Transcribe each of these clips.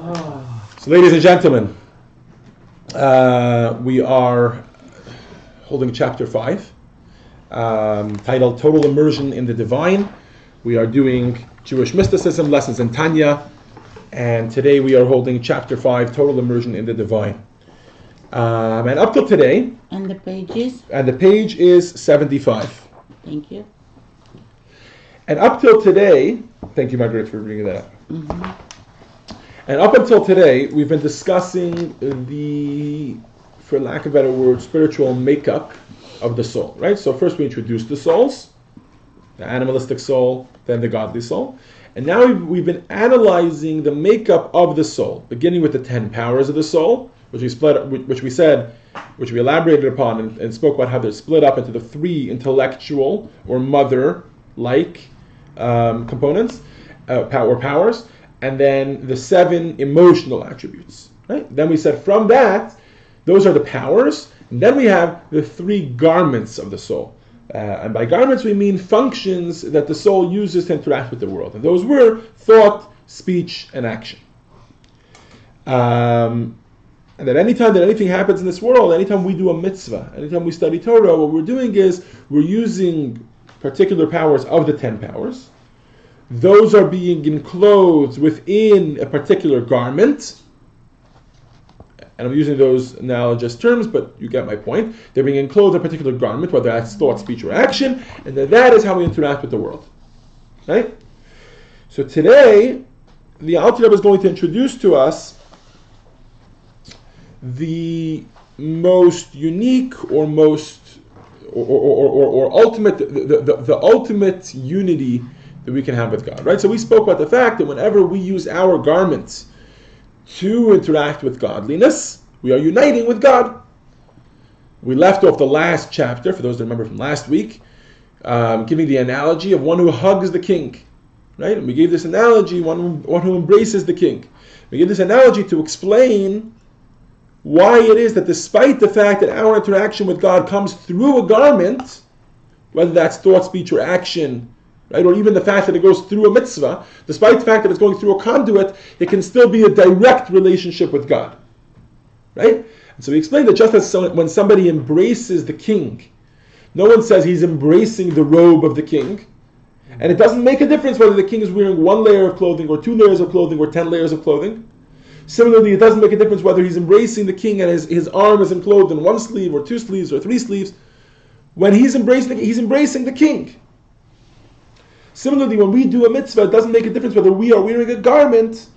So, ladies and gentlemen, we are holding chapter 5, titled Total Immersion in the Divine. We are doing Jewish mysticism lessons in Tanya, and today we are holding chapter 5, Total Immersion in the Divine. And up till today... And the pages? And the page is 75. Thank you. And up till today... Thank you, Margaret, for bringing that up. Mm-hmm. And up until today, we've been discussing the, for lack of a better word, spiritual makeup of the soul, right? So first we introduced the souls, the animalistic soul, then the godly soul. And now we've been analyzing the makeup of the soul, beginning with the 10 powers of the soul, which we elaborated upon and spoke about how they're split up into the 3 intellectual or mother-like components, powers, and then the 7 emotional attributes. Right? Then we said from that, those are the powers, and then we have the 3 garments of the soul. And by garments we mean functions that the soul uses to interact with the world. And those were thought, speech, and action. And that anytime that anything happens in this world, anytime we do a mitzvah, anytime we study Torah, what we're doing is we're using particular powers of the 10 powers. Those are being enclosed within a particular garment. And I'm using those analogous terms, but you get my point. They're being enclosed in a particular garment, whether that's thought, speech, or action, and that is how we interact with the world. Right? So today, the Alter Rebbe is going to introduce to us the most unique or most or ultimate the ultimate unity that we can have with God, right? So we spoke about the fact that whenever we use our garments to interact with godliness, we are uniting with God. We left off the last chapter, for those that remember from last week, giving the analogy of one who hugs the king, right? And we gave this analogy, one who embraces the king. We gave this analogy to explain why it is that despite the fact that our interaction with God comes through a garment, whether that's thought, speech, or action, right, or even the fact that it goes through a mitzvah, despite the fact that it's going through a conduit, it can still be a direct relationship with God. Right? And so we explained that just as when somebody embraces the king, no one says he's embracing the robe of the king, and it doesn't make a difference whether the king is wearing 1 layer of clothing, or 2 layers of clothing, or 10 layers of clothing. Similarly, it doesn't make a difference whether he's embracing the king and his arm is enclosed in 1 sleeve, or 2 sleeves, or 3 sleeves. When he's embracing the king. Similarly, when we do a mitzvah, it doesn't make a difference whether we are wearing a garment.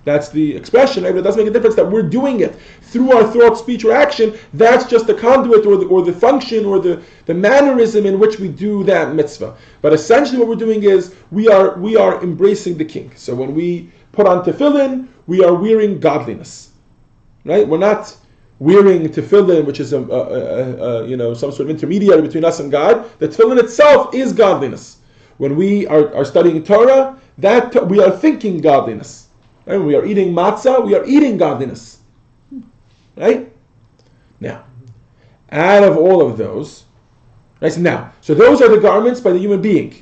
That's the expression, right? But it doesn't make a difference that we're doing it through our thought, speech, or action. That's just the conduit or the function or the mannerism in which we do that mitzvah. But essentially what we're doing is we are embracing the king. So when we put on tefillin, we are wearing godliness. Right? We're not wearing tefillin, which is some sort of intermediary between us and God. The tefillin itself is godliness. When we are studying Torah, that we are thinking godliness. Right? When we are eating matzah, we are eating godliness. Right? Now, out of all of those, right? So those are the garments by the human being.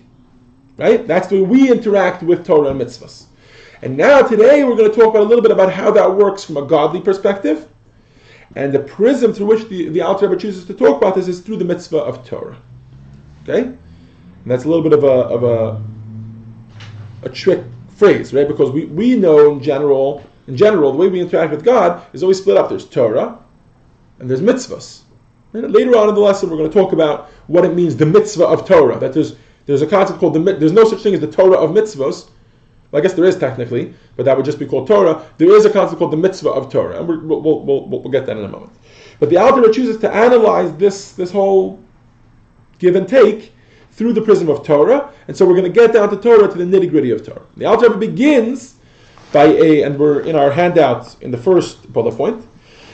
Right? That's the way we interact with Torah and mitzvahs. And now today we're going to talk about a little bit about how that works from a godly perspective. And the prism through which the Alter Rebbe chooses to talk about this is through the mitzvah of Torah. Okay? And that's a little bit of a trick phrase, right? Because we know in general, the way we interact with God is always split up. There's Torah and there's mitzvahs. And later on in the lesson we're going to talk about what it means, the mitzvah of Torah. That there's a concept called there's no such thing as the Torah of mitzvahs. Well, I guess there is technically, but that would just be called Torah. There is a concept called the mitzvah of Torah, and we'll get that in a moment. But the Alter Rebbe chooses to analyze this whole give and take through the prism of Torah, and so we're going to get down to Torah, to the nitty-gritty of Torah. The Alter Rebbe begins by and we're in our handout in the first bullet point.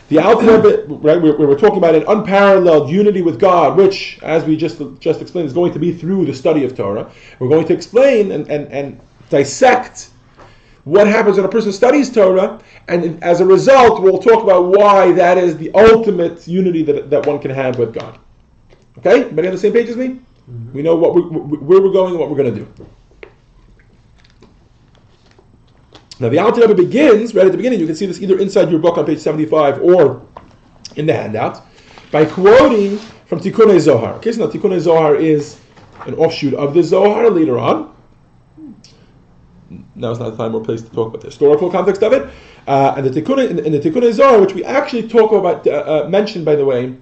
The Alter Rebbe, right, we're talking about an unparalleled unity with God, which, as we just explained, is going to be through the study of Torah. We're going to explain and dissect what happens when a person studies Torah, and as a result, we'll talk about why that is the ultimate unity that one can have with God. Okay? Everybody on the same page as me? Mm-hmm. We know where we're going and what we're going to do. Now the Alter Rebbe begins, right at the beginning, you can see this either inside your book on page 75 or in the handout, by quoting from Tikkunei Zohar. Okay, so now Tikkunei Zohar is an offshoot of the Zohar later on. Now is not the time or place to talk about the historical context of it. And in the Tikkunei Zohar, which we actually talk about, mentioned by the way,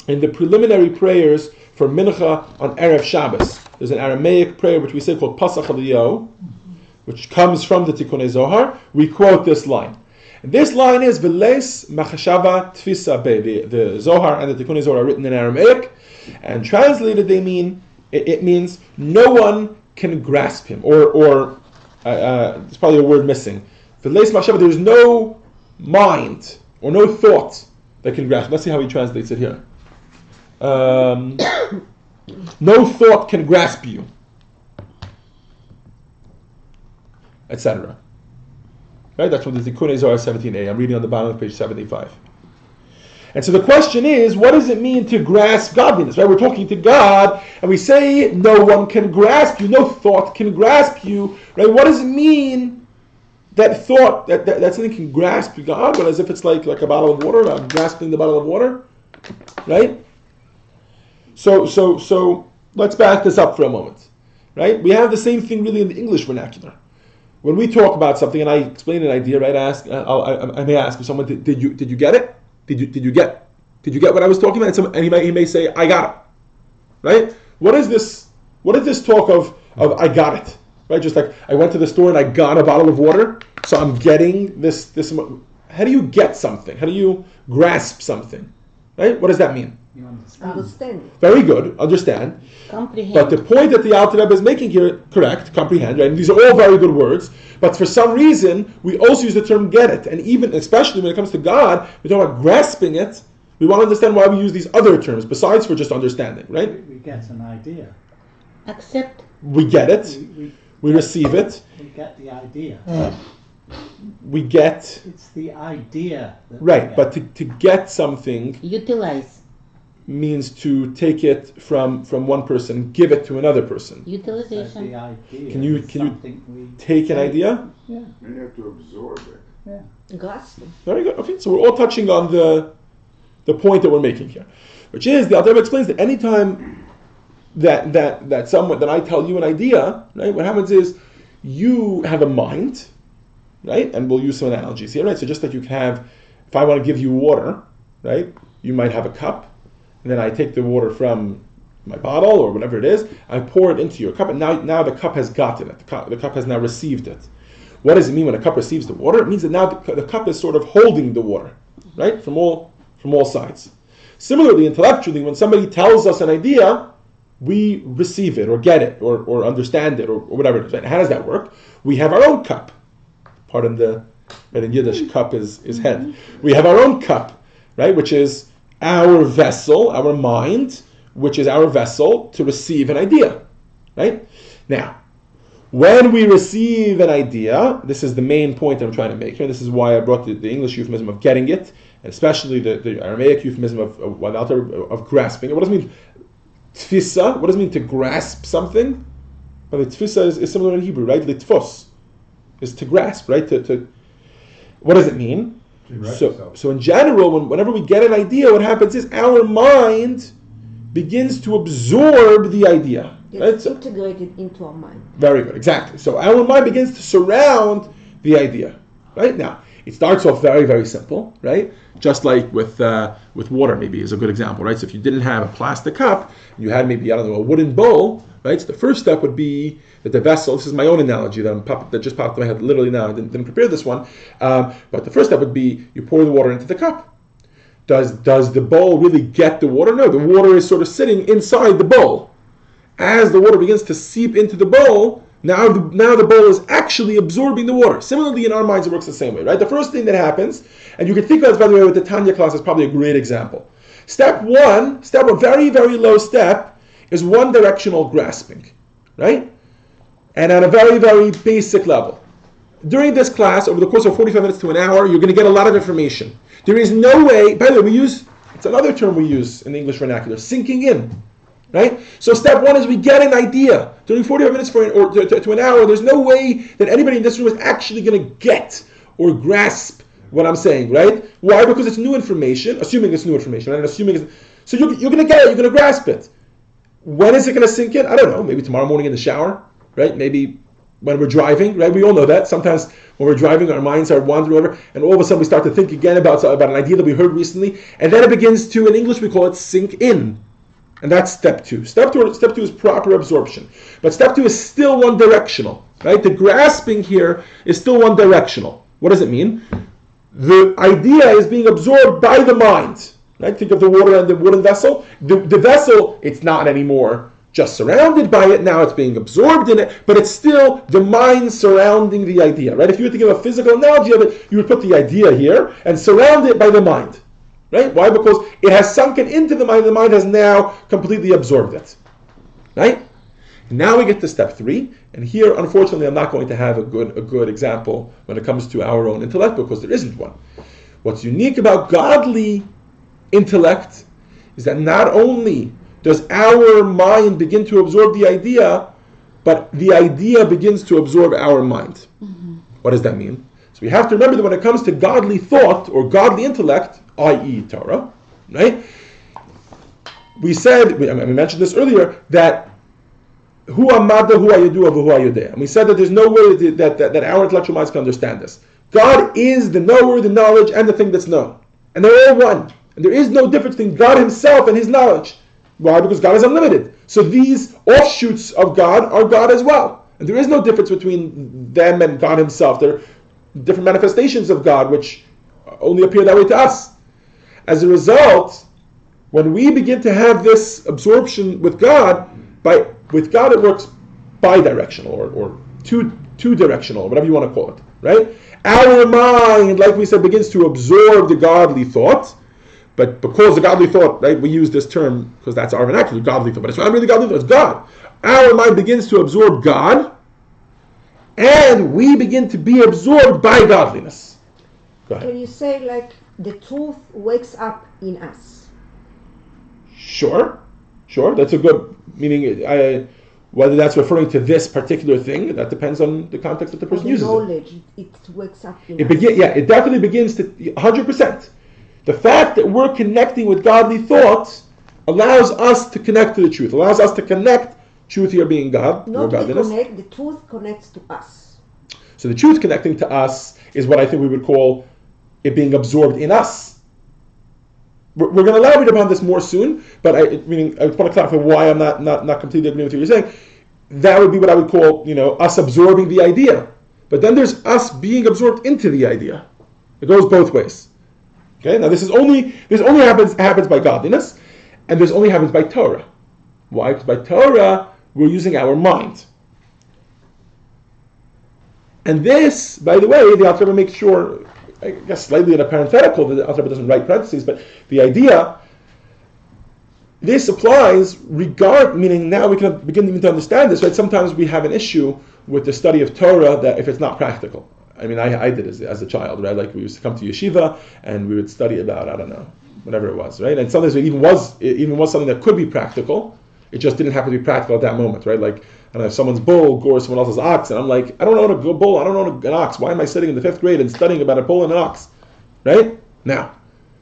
in the preliminary prayers for Mincha on Erev Shabbos. There's an Aramaic prayer which we say called Pasach Eliyahu, which comes from the Tikkunei Zohar. We quote this line. And this line is V'leis machashava tfisa be. The Zohar and the Tikkunei Zohar are written in Aramaic, and translated it means no one can grasp him, or there's probably a word missing. V'leis machashava, there's no mind or no thought that can grasp. Let's see how he translates it here. No thought can grasp you, etc. Right? That's from the Tikkunei Zohar 17a. I'm reading on the bottom of page 75. And so the question is, what does it mean to grasp godliness? Right? We're talking to God, and we say no one can grasp you, no thought can grasp you. Right? What does it mean that thought that something can grasp God, but as if it's like a bottle of water? I'm grasping the bottle of water, right? So let's back this up for a moment, right? We have the same thing really in the English vernacular. When we talk about something and I explain an idea, right? I may ask someone, did you get it? Did you get what I was talking about? And he may say, I got it, right? What is this talk of I got it, right? Just like I went to the store and I got a bottle of water, so I'm getting this. How do you get something? How do you grasp something, right? What does that mean? You understand. Very good, understand. Comprehend. But the point that the Alter Rebbe is making here, correct, comprehend, right? And these are all very good words, but for some reason, we also use the term get it. And even, especially when it comes to God, we talk about grasping it, we want to understand why we use these other terms, besides for just understanding, right? We get an idea. Accept. We get it, we receive it. We get the idea. We get... It's the idea. That right, but to get something... Utilize. Means to take it from one person, give it to another person. Utilization. The idea. Can you take an idea? Yeah. You have to absorb it. Yeah. Grasp. Very good. Okay, so we're all touching on the point that we're making here, which is the Alter Rebbe explains that anytime that someone that I tell you an idea, right? What happens is you have a mind, right? And we'll use some analogies here, right? So just like you can have, if I want to give you water, right? You might have a cup. And then I take the water from my bottle or whatever it is, I pour it into your cup, and now the cup has gotten it. The cup has now received it. What does it mean when a cup receives the water? It means that now the cup is sort of holding the water, right? From all sides. Similarly, intellectually, when somebody tells us an idea, we receive it or get it or understand it or whatever it is. Right? How does that work? We have our own cup. Pardon right, in Yiddish, cup is head. We have our own cup, right? Which is our vessel, our mind, which is our vessel to receive an idea, right? Now, when we receive an idea, this is the main point I'm trying to make here. This is why I brought the English euphemism of getting it, and especially the Aramaic euphemism of grasping it. What does it mean? Tfisa. What does it mean to grasp something? Well, the tfisa is similar in Hebrew, right? Litvos is to grasp, right? To what does it mean? So in general, whenever we get an idea, what happens is our mind begins to absorb the idea. It's integrated into our mind. Very good, exactly. So our mind begins to surround the idea. Right? Now, it starts off very, very simple, right? Just like with water, maybe is a good example, right? So if you didn't have a plastic cup, you had maybe, a wooden bowl, right? So the first step would be that the vessel, this is my own analogy that just popped in my head literally now, I didn't prepare this one, but the first step would be you pour the water into the cup. Does the bowl really get the water? No, the water is sort of sitting inside the bowl. As the water begins to seep into the bowl, now the bowl is actually absorbing the water. Similarly, in our minds, it works the same way, right? The first thing that happens, and you can think of this, by the way, with the Tanya class, is probably a great example. Step one, very, very low step, is one directional grasping, right? And at a very, very basic level. During this class, over the course of 45 minutes to an hour, you're going to get a lot of information. There is no way, by the way, it's another term we use in the English vernacular, sinking in. Right? So step one is we get an idea. During 45 minutes to an hour, there's no way that anybody in this room is actually going to get or grasp what I'm saying, right? Why? Because it's new information, assuming it's new information, right? And assuming it's, so you're going to get it, you're going to grasp it. When is it going to sink in? I don't know, maybe tomorrow morning in the shower, right? Maybe when we're driving, right? We all know that. Sometimes when we're driving, our minds are wandering over, and all of a sudden we start to think again about an idea that we heard recently, and then it begins to, in English we call it sink in. And that's step two. Step two is proper absorption. But step two is still one directional, right? The grasping here is still one directional. What does it mean? The idea is being absorbed by the mind, right? Think of the water and the wooden vessel. The vessel, it's not anymore just surrounded by it. Now it's being absorbed in it, but it's still the mind surrounding the idea, right? If you were to give a physical analogy of it, you would put the idea here and surround it by the mind. Right? Why? Because it has sunken into the mind. The mind has now completely absorbed it. Right? Now we get to step three, and here, unfortunately, I'm not going to have a good example when it comes to our own intellect, because there isn't one. What's unique about godly intellect is that not only does our mind begin to absorb the idea, but the idea begins to absorb our mind. Mm-hmm. What does that mean? So we have to remember that when it comes to godly thought or godly intellect, i.e. Torah, right? We mentioned this earlier, that hu amada hu ayudu hu ayudeh. And we said that there's no way that our intellectual minds can understand this. God is the knower, the knowledge, and the thing that's known. And they're all one. And there is no difference between God himself and his knowledge. Why? Because God is unlimited. So these offshoots of God are God as well. And there is no difference between them and God himself. They're different manifestations of God, which only appear that way to us. As a result, when we begin to have this absorption with God, it works bi-directional or two-directional, whatever you want to call it, right? Our mind, like we said, begins to absorb the godly thought, but because the godly thought, right, we use this term because that's our vernacular, godly thought, but it's not really godly thought, it's God. Our mind begins to absorb God, and we begin to be absorbed by godliness. Go ahead. When you say like the truth wakes up in us. Sure. That's a good meaning. Whether that's referring to this particular thing, that depends on the context that the person uses. Knowledge, it wakes up in us. It definitely begins to 100%. The fact that we're connecting with godly thoughts allows us to connect to the truth. Allows us to connect truth here being God. Not we connect. The truth connects to us. So the truth connecting to us is what I think we would call it being absorbed in us. We're going to elaborate upon this more soon, but I want to clarify why I'm not completely agreeing with what you're saying. That would be what I would call, us absorbing the idea. But then there's us being absorbed into the idea. It goes both ways. Okay. Now this only happens by godliness, and this only happens by Torah. Why? Because by Torah we're using our mind. And this, by the way, the Alter Rebbe makes sure, I guess slightly in a parenthetical, the Alter Rebbe doesn't write parentheses, but the idea, this applies meaning now we can begin even to understand this, right? Sometimes we have an issue with the study of Torah that if it's not practical. I mean, I did as a child, right? Like we used to come to yeshiva and we would study about, I don't know, whatever it was, right? And sometimes it even was something that could be practical. It just didn't happen to be practical at that moment, right? Like, I don't know, if someone's bull gores someone else's ox, and I'm like, I don't know a bull, I don't know an ox. Why am I sitting in the 5th grade and studying about a bull and an ox, right? Now,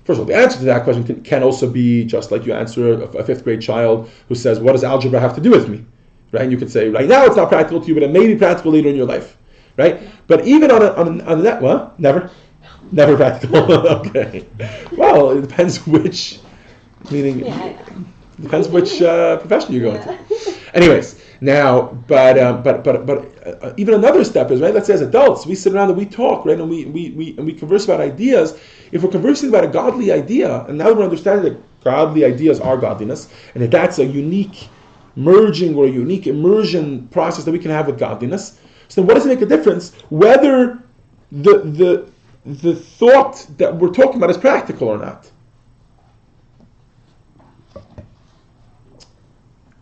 first of all, the answer to that question can also be just like you answer a 5th grade child who says, what does algebra have to do with me, right? And you could say, right now it's not practical to you, but it may be practical later in your life, right? But even on that, well, never practical. Okay. Well, it depends which, meaning. Yeah. Depends which profession you're going to. Anyways, now, but even another step is, right? Let's say as adults, we sit around and we talk, right? And we converse about ideas. If we're conversing about a godly idea, and now we're understanding that godly ideas are godliness, and that that's a unique merging or a unique immersion process that we can have with godliness. So then, what does it make a difference whether the thought that we're talking about is practical or not?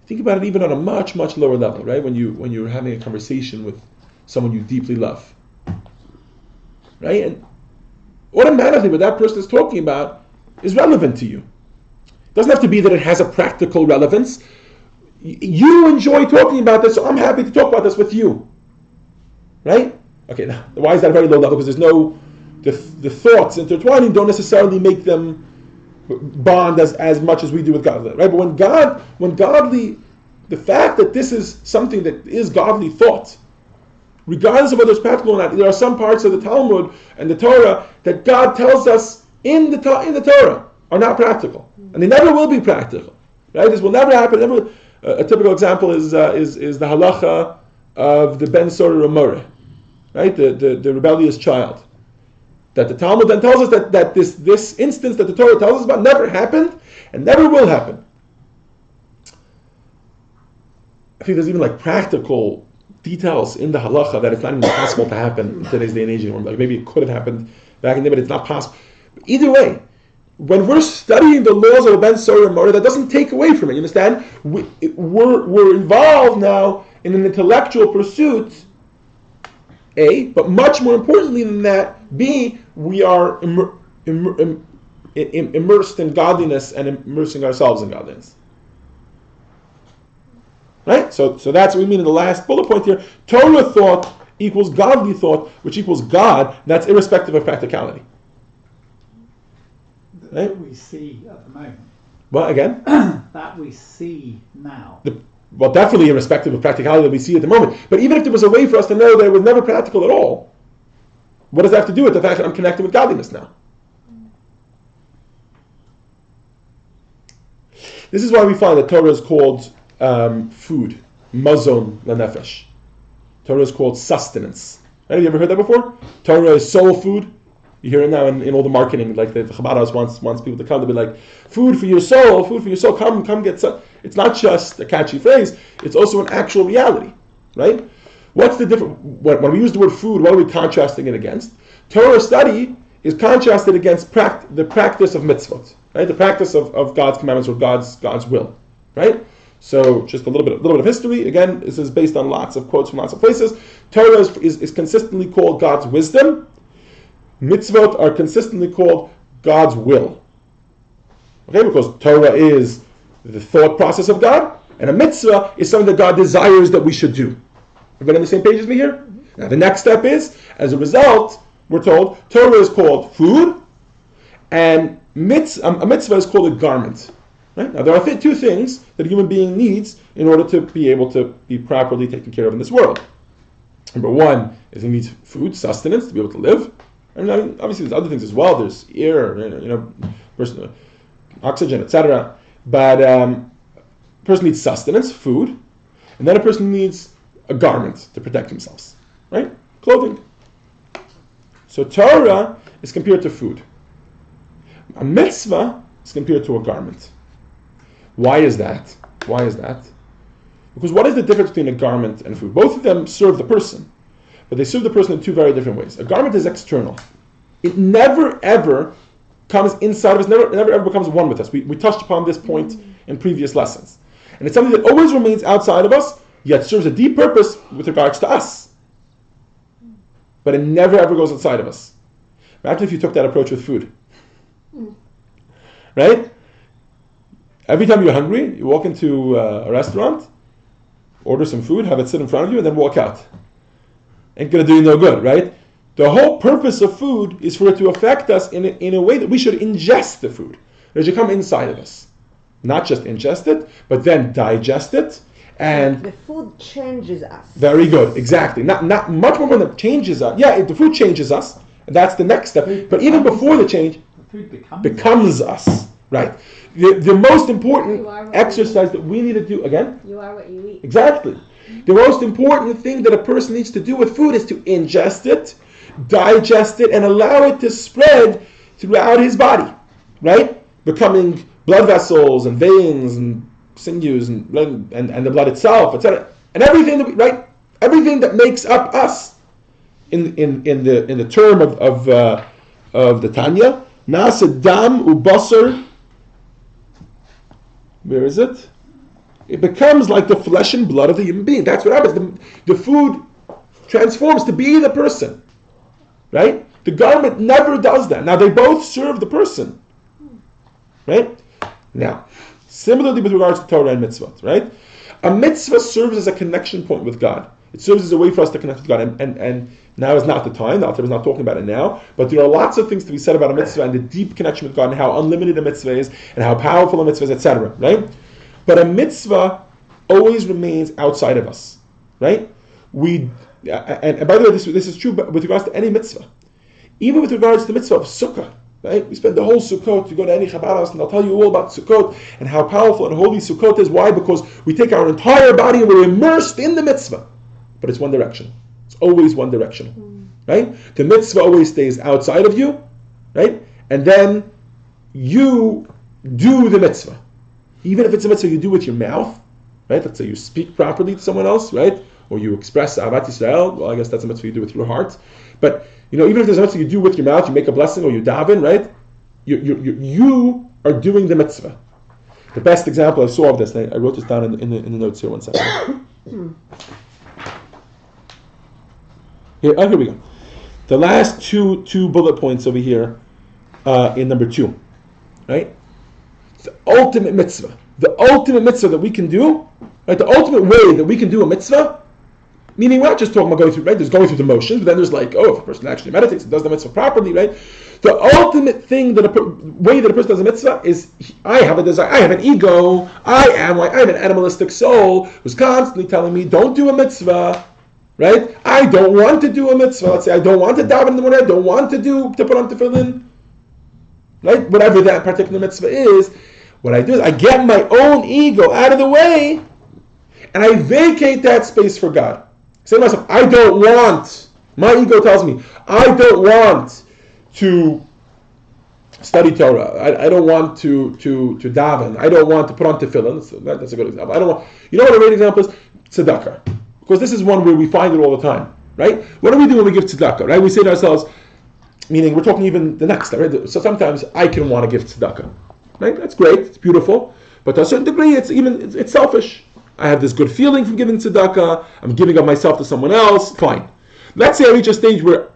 Think about it even on a much, much lower level, right? When you're having a conversation with someone you deeply love, right? And automatically what that person is talking about is relevant to you. It doesn't have to be that it has a practical relevance, you enjoy talking about this, so I'm happy to talk about this with you. Right? Okay, now, why is that a very low level? Because there's no, the thoughts intertwining don't necessarily make them bond as much as we do with God. Right? But when godly, the fact that this is something that is godly thought, regardless of whether it's practical or not, there are some parts of the Talmud and the Torah that God tells us in the Torah are not practical, and they never will be practical. Right? This will never happen. A typical example is the halacha of the Ben Sorah Amoreh, right? The rebellious child. That the Talmud then tells us that this instance that the Torah tells us about never happened and never will happen. I think there's even like practical details in the halacha that it's not even possible to happen in today's day and age anymore. Like maybe it could have happened back in the day, but it's not possible. But either way, when we're studying the laws of the Ben Sorah Amoreh, that doesn't take away from it. You understand? We're involved now in an intellectual pursuit, A, but much more importantly than that, B, we are immersed in godliness and immersing ourselves in godliness. Right? So that's what we mean in the last bullet point here. Torah thought equals godly thought, which equals God. That's irrespective of practicality. Right? That we see at the moment. Well, again? That we see now. Well, definitely irrespective of practicality that we see at the moment. But even if there was a way for us to know that it was never practical at all, what does that have to do with the fact that I'm connected with godliness now? This is why we find that Torah is called food, mazon lanefesh. Torah is called sustenance. Right? Have you ever heard that before? Torah is soul food. You hear it now in all the marketing, like the Chabad House wants people to come to be like, food for your soul, come get some. It's not just a catchy phrase, it's also an actual reality, right? What's the difference? When we use the word food, what are we contrasting it against? Torah study is contrasted against the practice of mitzvot, right? The practice of God's commandments or God's will, right? So just a little bit of history. Again, this is based on lots of quotes from lots of places. Torah is consistently called God's wisdom. Mitzvot are consistently called God's will. Okay, because Torah is the thought process of God, and a mitzvah is something that God desires that we should do. Everybody on the same page as me here? Now the next step is, as a result, we're told Torah is called food, and a mitzvah is called a garment. Right? Now there are two things that a human being needs in order to be able to be properly taken care of in this world. Number one is he needs food, sustenance, to be able to live. And I mean, obviously there's other things as well. There's air, personal oxygen, etc. But a person needs sustenance, food, and then a person needs a garment to protect themselves, right? Clothing. So Torah is compared to food. A mitzvah is compared to a garment. Why is that? Because what is the difference between a garment and food? Both of them serve the person, but they serve the person in two very different ways. A garment is external. It never ever comes inside of us, never ever becomes one with us. We touched upon this point in previous lessons. And it's something that always remains outside of us, yet serves a deep purpose with regards to us. But it never ever goes inside of us. Imagine if you took that approach with food. Right? Every time you're hungry, you walk into a restaurant, order some food, have it sit in front of you, and then walk out. Ain't going to do you no good, right? The whole purpose of food is for it to affect us in a way that we should ingest the food. It should come inside of us. Not just ingest it, but then digest it. And the food changes us. Very good, exactly. Not much more than changes us. Yeah, the food changes us. That's the next step. But even before the change, the food becomes us. Right. The most important exercise that we need to do, again? You are what you eat. Exactly. The most important thing that a person needs to do with food is to ingest it, digest it, and allow it to spread throughout his body. Right? Becoming blood vessels and veins and sinews and the blood itself, etc. And everything that everything that makes up us in the term of the Tanya, Nasa dam ubasar. Where is it? It becomes like the flesh and blood of the human being. That's what happens. The food transforms to be the person. Right? The garment never does that. Now they both serve the person. Right? Now, similarly with regards to Torah and mitzvot, right? A mitzvah serves as a connection point with God. It serves as a way for us to connect with God. And now is not the time. The Alter is not talking about it now. But there are lots of things to be said about a mitzvah and the deep connection with God and how unlimited a mitzvah is and how powerful a mitzvah is, etc. Right? But a mitzvah always remains outside of us. Right? And by the way, this is true with regards to any mitzvah. Even with regards to the mitzvah of sukkah. Right? We spend the whole Sukkot, you go to any Chabad house and they'll tell you all about Sukkot and how powerful and holy Sukkot is. Why? Because we take our entire body and we're immersed in the mitzvah. But it's one direction. It's always one direction. Right? The mitzvah always stays outside of you. Right? And then you do the mitzvah. Even if it's a mitzvah you do with your mouth. Right? Let's say you speak properly to someone else. Right? Or you express Ahavat Yisrael. Well, I guess that's a mitzvah you do with your heart. But even if there's a mitzvah you do with your mouth, you make a blessing or you daven, right? You are doing the mitzvah. The best example I saw of this, I wrote this down in the notes here. 1 second. Here we go. The last two bullet points over here in number 2, right? The ultimate mitzvah that we can do, right? The ultimate way that we can do a mitzvah. Meaning, we're not just talking about going through, right? There's going through the motions, but then there's if a person actually meditates and does the mitzvah properly, right? The ultimate thing way that a person does a mitzvah is, I have a desire, I have an ego, I am an animalistic soul who's constantly telling me, don't do a mitzvah, right? I don't want to do a mitzvah. Let's say I don't want to daven in the morning, I don't want to put on tefillin, right? Whatever that particular mitzvah is, what I do is I get my own ego out of the way, and I vacate that space for God. Say to myself, my ego tells me, I don't want to study Torah. I don't want to daven. I don't want to put on tefillin. That's a good example. I don't want. You know what a great example is? Tzedakah. Because this is one where we find it all the time, right? What do we do when we give tzedakah, right? We say to ourselves, meaning we're talking even the next step, right? So sometimes I can want to give tzedakah, right? That's great. It's beautiful. But to a certain degree, it's selfish. I have this good feeling from giving tzedakah. I'm giving of myself to someone else. Fine. Let's say I reach a stage where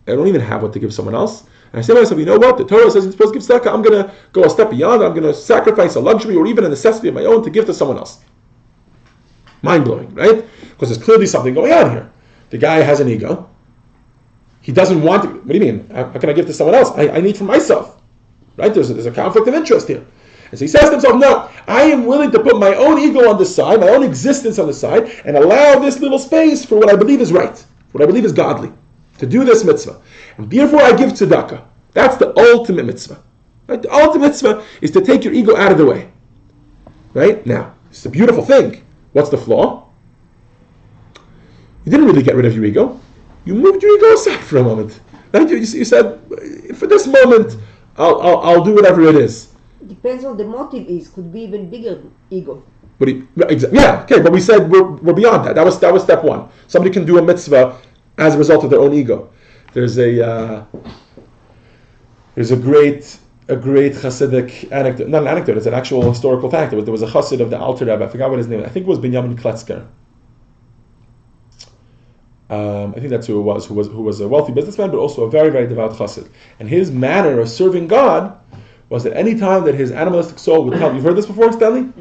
I don't even have what to give someone else. And I say to myself, you know what? The Torah says you're supposed to give tzedakah. I'm going to go a step beyond. I'm going to sacrifice a luxury or even a necessity of my own to give to someone else. Mind-blowing, right? Because there's clearly something going on here. The guy has an ego. He doesn't want to. What do you mean? How can I give to someone else? I need for myself. Right? There's a conflict of interest here. And so he says to himself, no, I am willing to put my own ego on the side, my own existence on the side, and allow this little space for what I believe is right, what I believe is godly, to do this mitzvah. And therefore I give tzedakah. That's the ultimate mitzvah. Right? The ultimate mitzvah is to take your ego out of the way. Right? Now, it's a beautiful thing. What's the flaw? You didn't really get rid of your ego. You moved your ego aside for a moment. Right? You said, for this moment, I'll do whatever it is. Depends on the motive is. Could be even bigger ego. But but we said we're beyond that. That was step 1. Somebody can do a mitzvah as a result of their own ego. There's a great Hasidic anecdote, not an anecdote, it's an actual historical fact. There was a Hasid of the Alter Rebbe, I forgot what his name was. I think it was Binyamin Kletzker. I think that's who it was, who was a wealthy businessman, but also a very, very devout Hasid. And his manner of serving God was that any time that his animalistic soul would tell, you've heard this before, Stanley?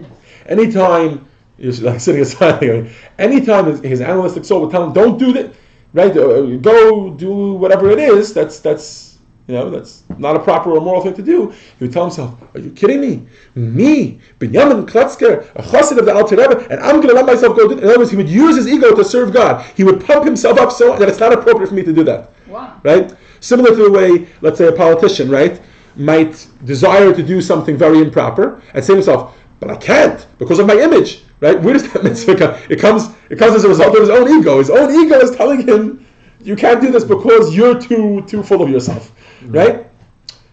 Anytime, you're like sitting aside, anytime his animalistic soul would tell him, don't do that, right? Go do whatever it is, that's not a proper or moral thing to do. He would tell himself, are you kidding me? Me, Binyamin Kletzker, a chassid of the Alter Rebbe, and I'm going to let myself go do it. In other words, he would use his ego to serve God. He would pump himself up so that it's not appropriate for me to do that. Wow. Right? Similar to the way, let's say, a politician, right, might desire to do something very improper and say to himself, but I can't because of my image. Right? Where does that mitzvah come? It comes as a result of his own ego. His own ego is telling him, you can't do this because you're too full of yourself. Right?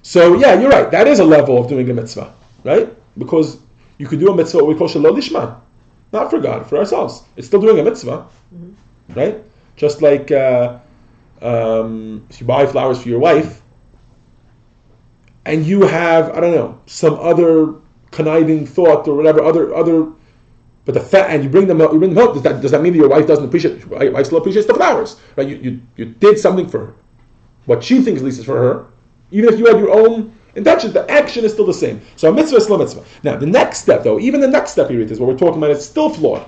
So yeah, you're right. That is a level of doing a mitzvah. Right? Because you could do a mitzvah what we call shalol lishma. Not for God, for ourselves. It's still doing a mitzvah. Mm-hmm. Right? Just like if you buy flowers for your wife and you have, I don't know, some other conniving thought or whatever, other but the fact, and you bring them home, does that mean that your wife doesn't appreciate, your wife still appreciates the flowers, right? You did something for her. What she thinks at least is for her. Even if you had your own Intention, the action is still the same. So a mitzvah is still a mitzvah. Now, the next step, though, even the next step here is what we're talking about, it's still flawed.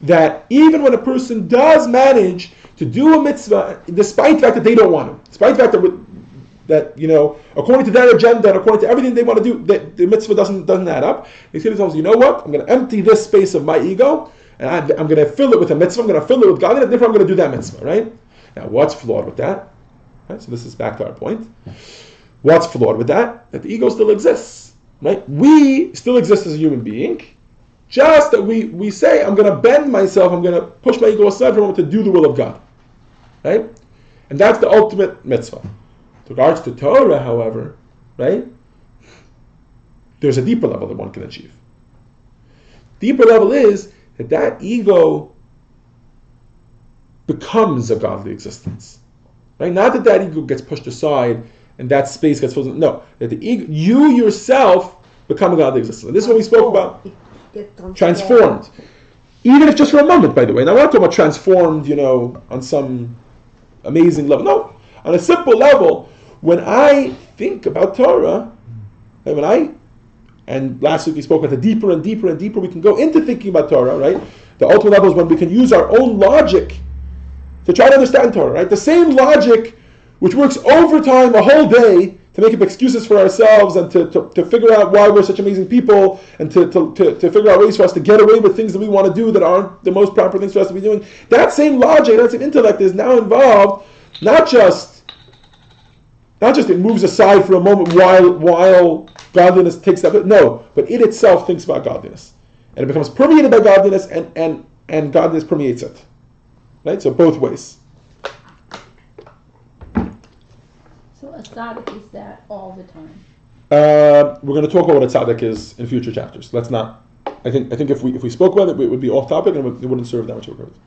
That even when a person does manage to do a mitzvah, despite the fact that they don't want to, despite the fact that according to their agenda and according to everything they want to do, the mitzvah doesn't add up, they say to themselves, you know what, I'm going to empty this space of my ego, and I'm going to fill it with a mitzvah, I'm going to fill it with God, and therefore I'm going to do that mitzvah, right? Now, what's flawed with that? Right, so this is back to our point. What's flawed with that? That the ego still exists, right? We still exist as a human being, just that we say, I'm going to bend myself, I'm going to push my ego aside for a moment to do the will of God, right? And that's the ultimate mitzvah. With regards to Torah, however, right, there's a deeper level that one can achieve. Deeper level is that ego becomes a godly existence, right? Not that ego gets pushed aside and that space gets filled. No, that the ego, you yourself become a godly existence. And this is what we spoke about. Transformed. Even if just for a moment, by the way. Now, we're not talking about transformed, on some amazing level. No, on a simple level, when I think about Torah, and last week we spoke about the deeper and deeper and deeper we can go into thinking about Torah, right? The ultimate level is when we can use our own logic to try to understand Torah, right? The same logic which works overtime a whole day to make up excuses for ourselves and to figure out why we're such amazing people and to figure out ways for us to get away with things that we want to do that aren't the most proper things for us to be doing. That same logic, that same intellect is now involved, not just it moves aside for a moment while godliness takes that, no, but it itself thinks about godliness. And it becomes permeated by godliness and godliness permeates it. Right? So both ways. So a tzaddik is that all the time? We're going to talk about what a tzaddik is in future chapters. Let's not. I think if we spoke about it, it would be off topic and it wouldn't serve that much of a purpose.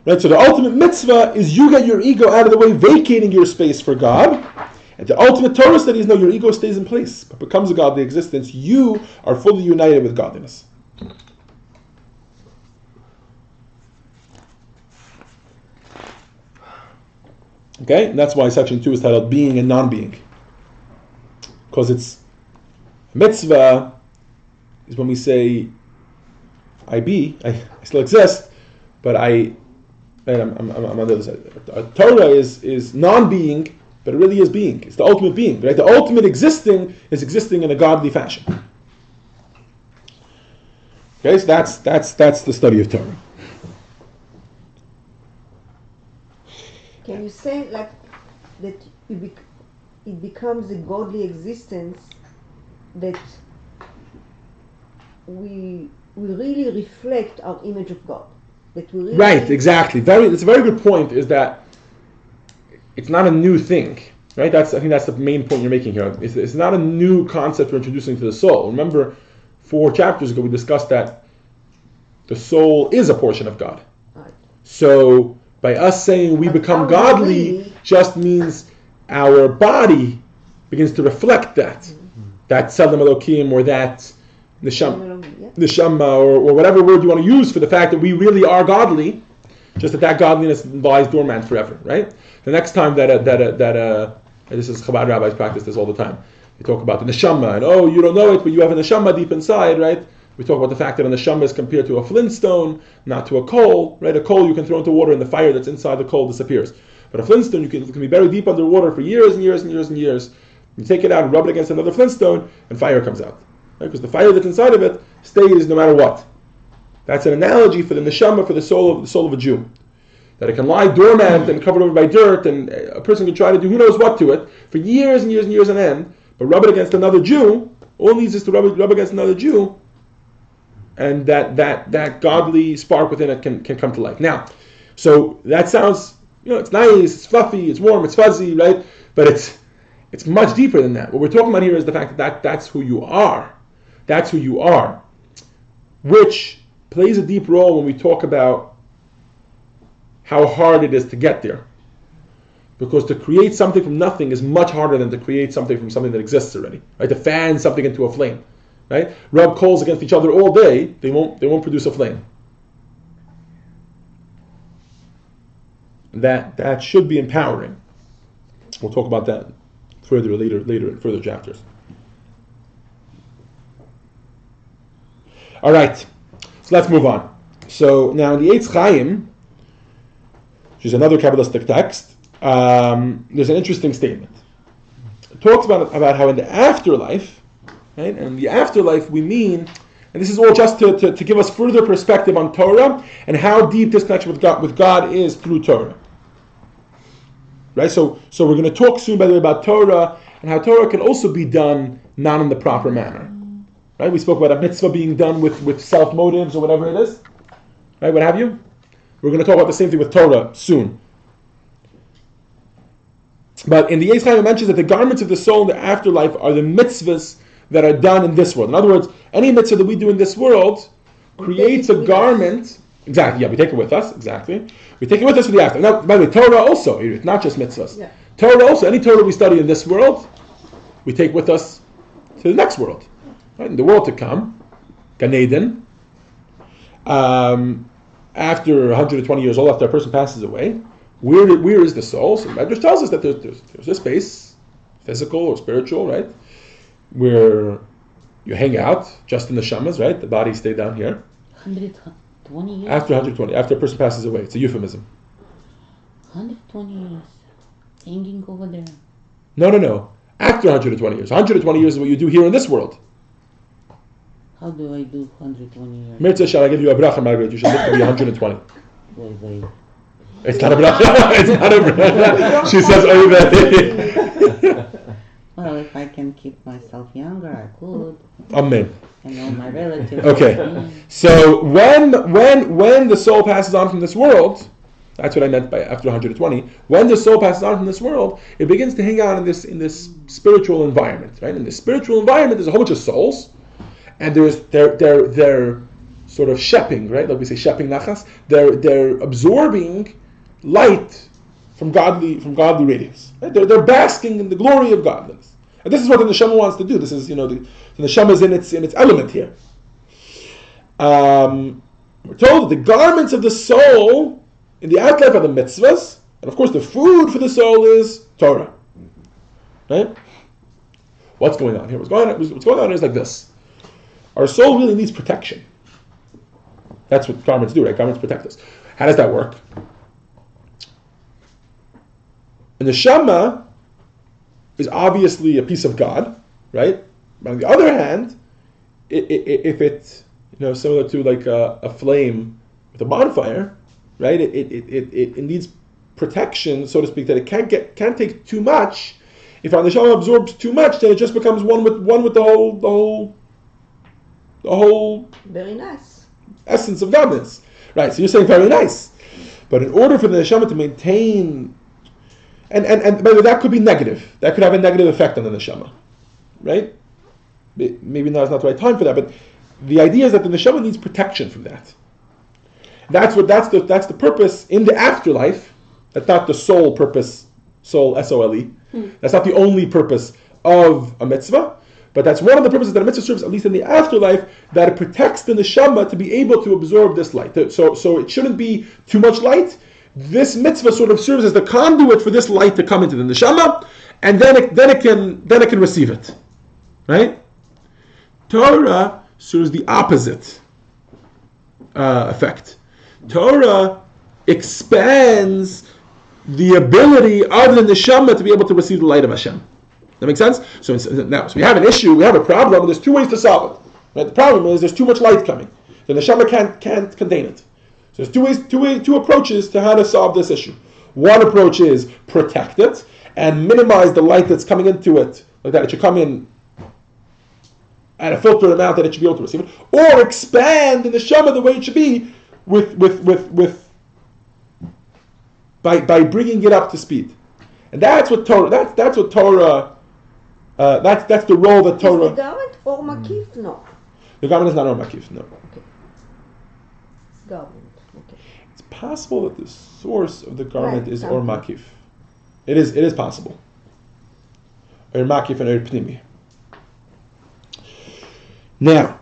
Right, so the ultimate mitzvah is you get your ego out of the way, vacating your space for God. And the ultimate Torah study is no, your ego stays in place, but becomes a godly existence. You are fully united with godliness. Okay, and that's why section 2 is titled Being and Non-Being. Because it's mitzvah is when we say I still exist, but I'm on the other side. Torah is non-being, but it really is being. It's the ultimate being, right? The ultimate existing is existing in a godly fashion. Okay, so that's the study of Torah. Can you say like that it becomes a godly existence that we really reflect our image of God? That we really right, exactly. It's a very good point. Is that it's not a new thing, right? I think that's the main point you're making here. It's not a new concept we're introducing to the soul. Remember, 4 chapters ago we discussed that the soul is a portion of God. Right. So by us saying we become godly just means our body begins to reflect that. Mm-hmm. That Seldom Elokim or that Neshama or whatever word you want to use for the fact that we really are godly, just that godliness lies dormant forever, right? The next time that this is Chabad rabbis practice this all the time. They talk about the neshama and you don't know it, but you have a neshama deep inside, right? We talk about the fact that a neshama is compared to a flintstone, not to a coal, right? A coal you can throw into water and the fire that's inside the coal disappears. But a flintstone it can be buried deep underwater for years and years and years and years. You take it out and rub it against another flintstone and fire comes out. Right? Because the fire that's inside of it stays no matter what. That's an analogy for the neshama, for the soul of a Jew. That it can lie dormant and covered over by dirt, and a person can try to do who knows what to it for years and years and years on end, but rub it against another Jew, all it needs is to rub against another Jew, and that godly spark within it can come to life. Now, so that sounds, it's nice, it's fluffy, it's warm, it's fuzzy, right? But it's much deeper than that. What we're talking about here is the fact that that's who you are. That's who you are, which plays a deep role when we talk about how hard it is to get there. Because to create something from nothing is much harder than to create something from something that exists already. Right? To fan something into a flame. Right? Rub coals against each other all day, they won't produce a flame. that should be empowering. We'll talk about that further later in further chapters. All right, so let's move on. So now in the Eitz Chaim, which is another Kabbalistic text, there's an interesting statement. It talks about how in the afterlife, right? And in the afterlife we mean, and this is all just to give us further perspective on Torah and how deep this connection with God is through Torah. Right? So we're going to talk soon, by the way, about Torah and how Torah can also be done not in the proper manner. Right? We spoke about a mitzvah being done with self-motives or whatever it is. Right? What have you? We're going to talk about the same thing with Torah soon. But in the Eitz Chaim it mentions that the garments of the soul in the afterlife are the mitzvahs that are done in this world. In other words, any mitzvah that we do in this world creates a garment. Exactly, yeah, we take it with us, exactly. We take it with us for the after. Now, by the way, Torah also, it's not just mitzvahs. Yeah. Torah also, any Torah we study in this world, we take with us to the next world. Right? In the world to come, Gan Eden, after 120 years old, after a person passes away, where is the soul? So Medrash tells us that there's a space, physical or spiritual, right, where you hang out, just in the shamas, right? The body stay down here. 120 years? After 120, after a person passes away. It's a euphemism. 120 years. Hanging over there. No. After 120 years. 120 years is what you do here in this world. How do I do 120 years? Mirza, shall I give you a bracha, Margaret? You should live to be 120. Wait. It's not a bracha. It's not a bracha. She says, Well, if I can keep myself younger, I could. Amen. I know my relatives. Okay. So when the soul passes on from this world, that's what I meant by after 120. When the soul passes on from this world, it begins to hang out in this spiritual environment, right? In this spiritual environment, there's a whole bunch of souls, and they're sort of shepping, right? Like we say, shepping nachas. They're absorbing light from godly radiance. Right? They're basking in the glory of godliness. And this is what the neshama wants to do. This is, the neshama is in its element here. We're told that the garments of the soul in the afterlife are the mitzvahs, and of course the food for the soul is Torah. Right? What's going on here? What's going on is like this. Our soul really needs protection. That's what garments do, right? Garments protect us. How does that work? And the neshama is obviously a piece of God, right? But on the other hand, if it's similar to like a flame with a bonfire, right? It needs protection, so to speak, that it can't take too much. If our neshama absorbs too much, then it just becomes one with the whole Very nice. essence of godliness, right? So you're saying very nice, but in order for the neshama to maintain, and by the way, that could be negative. That could have a negative effect on the neshama, right? Maybe now is not the right time for that, but the idea is that the neshama needs protection from that. That's the purpose in the afterlife. That's not the sole purpose, soul S-O-L-E. That's not the only purpose of a mitzvah, but that's one of the purposes that a mitzvah serves, at least in the afterlife, that it protects the neshama to be able to absorb this light. So it shouldn't be too much light. This mitzvah sort of serves as the conduit for this light to come into the neshama, and then it can receive it, right? Torah serves the opposite effect. Torah expands the ability of the neshama to be able to receive the light of Hashem. That makes sense? So we have an issue, we have a problem, and there's two ways to solve it. Right? The problem is there's too much light coming. The neshama can't contain it. So there's two approaches to how to solve this issue. One approach is protect it and minimize the light that's coming into it, like that it should come in at a filtered amount that it should be able to receive it, or expand the neshama the way it should be by bringing it up to speed. And that's what Torah. That's what Torah. That's the role that Torah. Is the garment or makif? No. The garment is not or makif. No. Okay. Garment. Okay. It's possible that the source of the garment Right, is something. or makif. It is possible. Or makif and or pnimi. Now,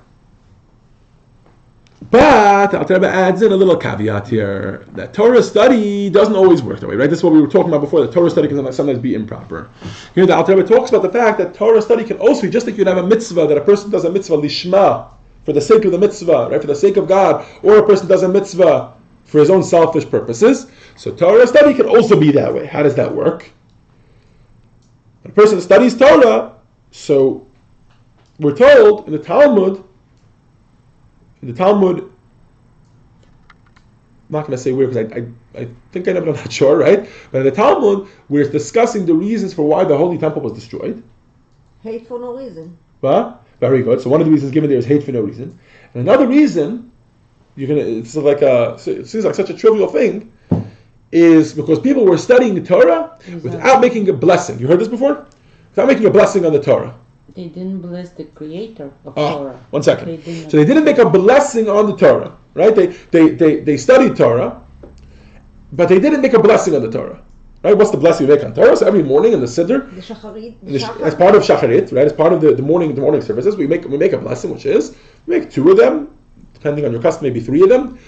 But Alter Rebbe adds in a little caveat here that Torah study doesn't always work that way, right? This is what we were talking about before. That Torah study can sometimes be improper. Here, the Alter Rebbe talks about the fact that Torah study can also be just like you'd have a mitzvah, that a person does a mitzvah lishma, for the sake of the mitzvah, right? For the sake of God, or a person does a mitzvah for his own selfish purposes. So Torah study can also be that way. How does that work? When a person studies Torah, so we're told in the Talmud, I'm not going to say where because I think I know, but I'm not sure, right? But in the Talmud, we're discussing the reasons for why the Holy Temple was destroyed. Hate for no reason. Well, very good. So one of the reasons given there is hate for no reason. And another reason, it seems like such a trivial thing, is because people were studying the Torah without making a blessing. You heard this before? Without making a blessing on the Torah. They didn't bless the creator of Torah. 1 second. So they didn't make a blessing on the Torah, right? They studied Torah, but they didn't make a blessing on the Torah. Right? What's the blessing we make on Torah? So every morning in the Siddur, The shacharit. as part of Shacharit, right? As part of the morning services, we make a blessing, which is we make 2 of them, depending on your custom, maybe 3 of them.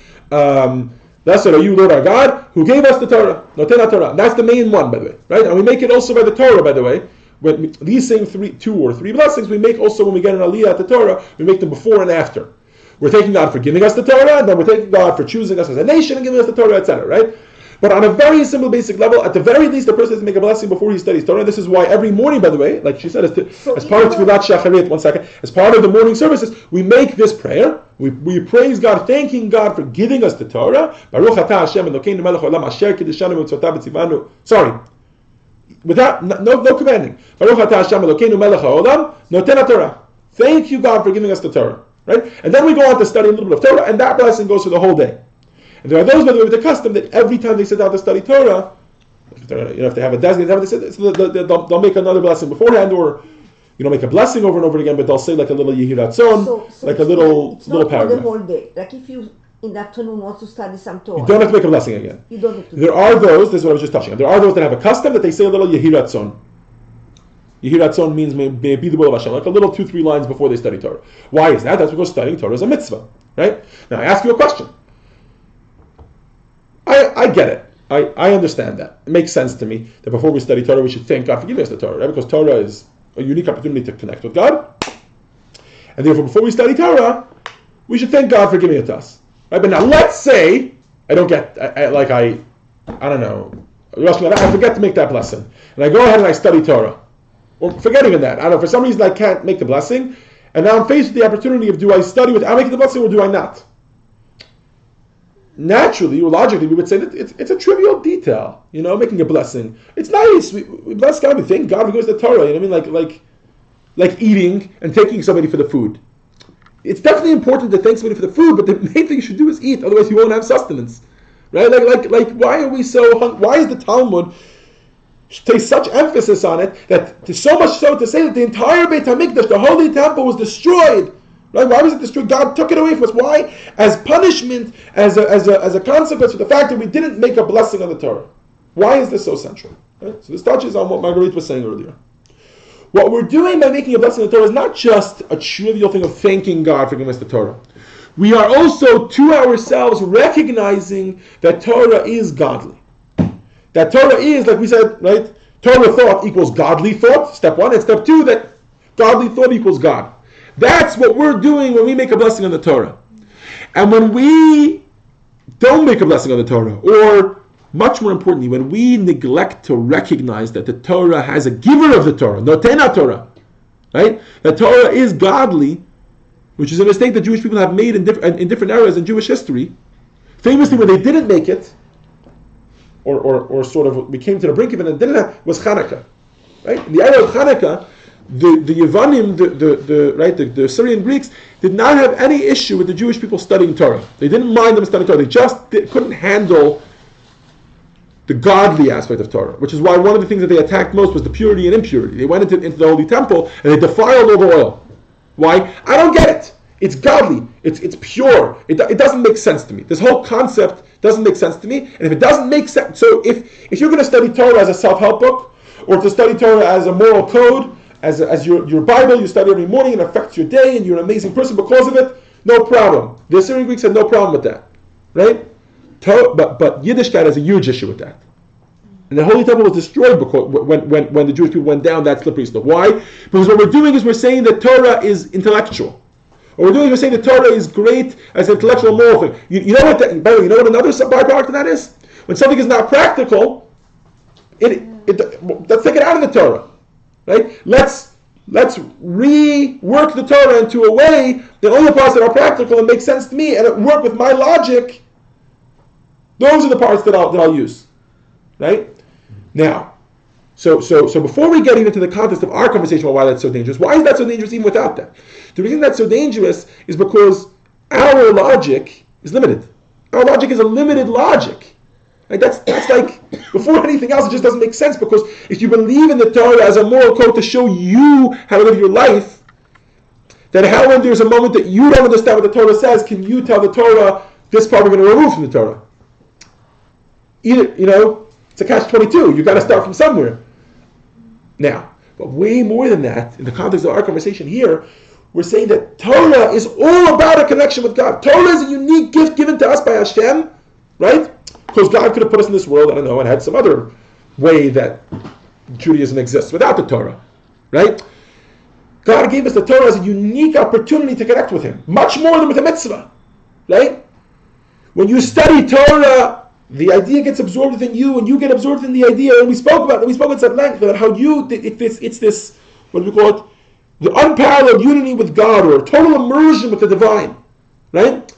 Blessed are you, Lord our God, who gave us the Torah. Notena Torah. That's the main one, by the way, right? And we make it also by the Torah, by the way. When these same 2 or 3 blessings, we make also when we get an aliyah at the Torah, we make them before and after. We're thanking God for giving us the Torah, and then we're thanking God for choosing us as a nation and giving us the Torah, etc. Right? But on a very simple, basic level, at the very least, the person has to make a blessing before he studies Torah. This is why every morning, by the way, like she said, as part of Tfilat Shacharit, 1 second, as part of the morning services, we make this prayer. We praise God, thanking God for giving us the Torah. Baruch atah Hashem Elokeinu melech haolam asher kiddushanu b'mitzvotav v'tzivanu. Sorry. Without no commanding. Baruch atah Hashem Elokeinu melech haolam noten Torah. Thank you, God, for giving us the Torah. Right? And then we go on to study a little bit of Torah, and that blessing goes for the whole day. And there are those, by the way, with the custom that every time they sit down to study Torah, if they have a designated, they'll make another blessing beforehand, or make a blessing over and over again, but they'll say like a little Yehiratzon, like a little paragraph. For the whole day. Like if you in the afternoon want to study some Torah, you don't have to make a blessing again. You don't have to. There are those. This is what I was just touching on. There are those that have a custom that they say a little Yehiratzon. Yehiratzon means may be the will of Hashem, like a little 2-3 lines before they study Torah. Why is that? That's because studying Torah is a mitzvah, right? Now I ask you a question. I get it. I understand that. It makes sense to me that before we study Torah, we should thank God for giving us the Torah, right? Because Torah is a unique opportunity to connect with God. And therefore, before we study Torah, we should thank God for giving it to us. Right? But now, let's say, I don't know, I forget to make that blessing. And I go ahead and I study Torah. Or forgetting in that. I don't know, for some reason I can't make the blessing. And now I'm faced with the opportunity of do I study without making the blessing or do I not? Naturally or logically, we would say that it's a trivial detail, making a blessing. It's nice. We bless God. We thank God. We go to the Torah. You know what I mean? Like eating and thanking somebody for the food. It's definitely important to thank somebody for the food, but the main thing you should do is eat. Otherwise, you won't have sustenance, right? Like why are we so? Why is the Talmud place such emphasis on it that so much so to say that the entire Beit HaMikdash, the Holy Temple, was destroyed? Right? Why was it destroyed? God took it away from us. Why? As punishment, as a consequence of the fact that we didn't make a blessing on the Torah. Why is this so central? Right? So this touches on what Marguerite was saying earlier. What we're doing by making a blessing on the Torah is not just a trivial thing of thanking God for giving us the Torah. We are also to ourselves recognizing that Torah is godly. That Torah is, like we said, right? Torah thought equals godly thought, step 1. And step 2, that godly thought equals God. That's what we're doing when we make a blessing on the Torah. And when we don't make a blessing on the Torah, or much more importantly, when we neglect to recognize that the Torah has a giver of the Torah, notena Torah, right? That Torah is godly, which is a mistake that Jewish people have made in different eras in Jewish history. Famously, when they didn't make it, or sort of we came to the brink of it and didn't have, was Hanukkah, right? In the era of Hanukkah, the Yevanim, the Syrian Greeks, did not have any issue with the Jewish people studying Torah. They didn't mind them studying Torah. They just couldn't handle the godly aspect of Torah, which is why one of the things that they attacked most was the purity and impurity. They went into the Holy Temple and they defiled all the oil. Why? I don't get it. It's godly. It's pure. It doesn't make sense to me. This whole concept doesn't make sense to me. And if it doesn't make sense, so if you're going to study Torah as a self-help book, or to study Torah as a moral code, as your Bible, you study every morning and it affects your day and you're an amazing person because of it, no problem. The Assyrian Greeks had no problem with that, right? But Yiddishkeit has a huge issue with that. And the Holy Temple was destroyed because when the Jewish people went down that slippery slope. Why? Because what we're doing is we're saying that Torah is intellectual. What we're doing is we're saying that Torah is great as an intellectual moral thing. You know what? By the way, you know what another byproduct of that is? When something is not practical, let's take it out of the Torah, right? Let's rework the Torah into a way that only the parts that are practical and make sense to me and work with my logic. Those are the parts that I'll use, right? Now, so before we get even to the context of our conversation about why that's so dangerous, why is that so dangerous even without that? The reason that's so dangerous is because our logic is limited. Our logic is a limited logic. Right? That's like, before anything else, it just doesn't make sense, because if you believe in the Torah as a moral code to show you how to live your life, then how when there's a moment that you don't understand what the Torah says, can you tell the Torah, this part we're going to remove from the Torah? Either, it's a catch-22. You've got to start from somewhere. Now, but way more than that, in the context of our conversation here, we're saying that Torah is all about a connection with God. Torah is a unique gift given to us by Hashem, right? Because God could have put us in this world, I don't know, and had some other way that Judaism exists without the Torah, right? God gave us the Torah as a unique opportunity to connect with Him, much more than with a mitzvah, right? When you study Torah, the idea gets absorbed within you, and you get absorbed in the idea. And we spoke at length about how it's this, what do we call it? The unparalleled unity with God, or total immersion with the divine, right?